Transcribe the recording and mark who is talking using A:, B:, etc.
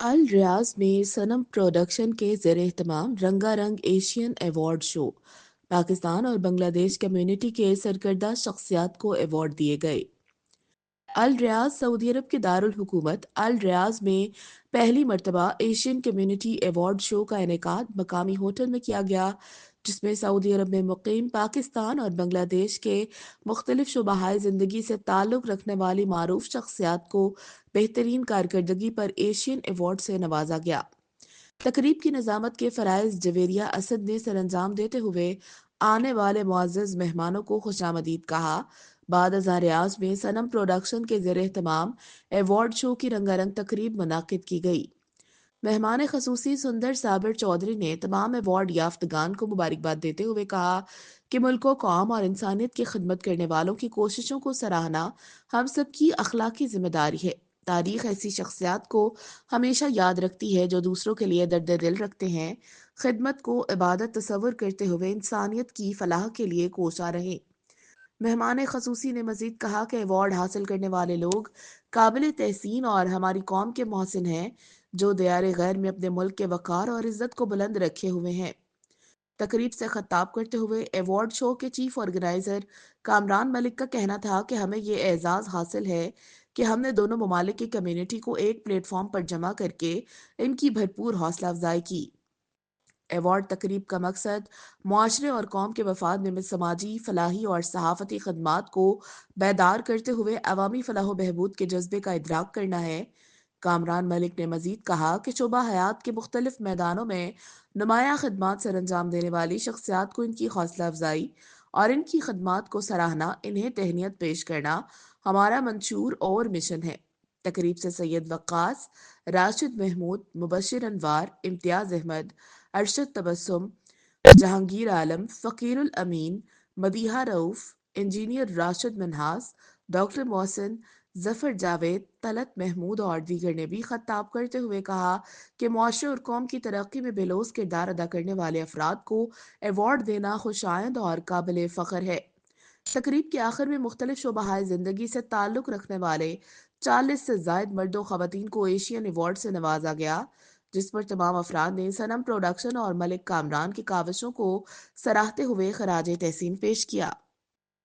A: अल रियाज में सनम प्रोडक्शन के ज़ेर-ए-एहतमाम रंगारंग एशियन अवार्ड शो। पाकिस्तान और बांग्लादेश कम्युनिटी के सरकर्दा शख्सियात को अवार्ड दिए गए। अल रियाज सऊदी अरब के दारुल हुकूमत अल रियाज में पहली मर्तबा एशियन कम्युनिटी अवार्ड शो का इनेकाद मकामी होटल में किया गया, जिसमें सऊदी अरब में मुकीम पाकिस्तान और बांग्लादेश के मुख्तलिफ शुबाहाय ज़िंदगी से ताल्लुक़ रखने वाली मारूफ शख्सियात को बेहतरीन कारकर्दगी पर एशियन अवार्ड से नवाजा गया। तकरीब की निजामत के फ़राइज़ जवेरिया असद ने सरअंजाम देते हुए आने वाले मुअज़्ज़ज़ मेहमानों को खुशामदीद कहा। बाद अज़ां रियाज में सनम प्रोडक्शन के ज़ेर एहतमाम अवार्ड शो की रंगारंग तकरीब मुनाकिद की गई। मेहमान खसूसी सुंदर साबिर चौधरी ने तमाम अवार्ड याफ्तगान को मुबारकबाद देते हुए कहा कि मुल्क कौम और इंसानियत की खिदमत करने वालों की कोशिशों को सराहना हम सब की अखलाकी जिम्मेदारी है। तारीख ऐसी शख्सियात को हमेशा याद रखती है जो दूसरों के लिए दर्द दिल रखते हैं, खिदमत को इबादत तस्वुर करते हुए इंसानियत की फलाह के लिए कोसा रहे। मेहमान खसूसी ने मजीद कहा कि अवार्ड हासिल करने वाले लोग काबिल तहसीन और हमारी कौम के मोहसिन हैं, जो दियार गैर में अपने मुल्क के वक़ार और इज़्ज़त को बुलंद रखे हुए हैं। तकरीब से खिताब करते हुए अवार्ड शो के चीफ ऑर्गेनाइजर कामरान मलिक का कहना था कि हमें ये एजाज़ हासिल है कि हमने दोनों ममालिक की कम्युनिटी को एक प्लेटफॉर्म पर जमा करके इनकी भरपूर हौसला अफजाई की। अवार्ड तकरीब का मकसद मुआशरे और कौम के वफाद में समाजी फलाही और सहाफ़ती खदमात को बेदार करते हुए अवामी फलाह बहबूद के जज्बे का इदराक करना है। कामरान मलिक ने मजीद कहा कि शोबा हयात के मुख्तलिफ मैदानों में नुमाया खदमात सर अंजाम देने वाली शख्सियात को इनकी हौसला अफजाई और इनकी खदमात को सराहना, इन्हें तहनीत पेश करना हमारा मंशूर और मिशन है। तकरीब से सैयद वक्कास, राशिद महमूद, मुबशिर अनवार, इम्तियाज़ अहमद, अरशद तबस्सुम, जहांगीर आलम, फ़कीरुल अमीन, मदीहा रऊफ़, इंजीनियर राशिद मनहास, डॉक्टर मोहसिन, जफर जावेद, तलत महमूद और दीगर ने भी खताब करते हुए कहा कि मुआशरे और कौम की तरक्की में बेलोस किरदार अदा करने वाले अफराद को अवार्ड देना खुशाइंद और काबिल फ़ख्र है। तकरीब के आखिर में मुख्तलिफ शोबाहाय ज़िंदगी से ताल्लुक़ रखने वाले 40 से जायद मर्दों ख़वातीन को एशियन अवार्ड से नवाजा गया, जिस पर तमाम अफराद ने सनम प्रोडक्शन और मलिक कामरान की काविशों को सराहते हुए खराज तहसीन पेश किया।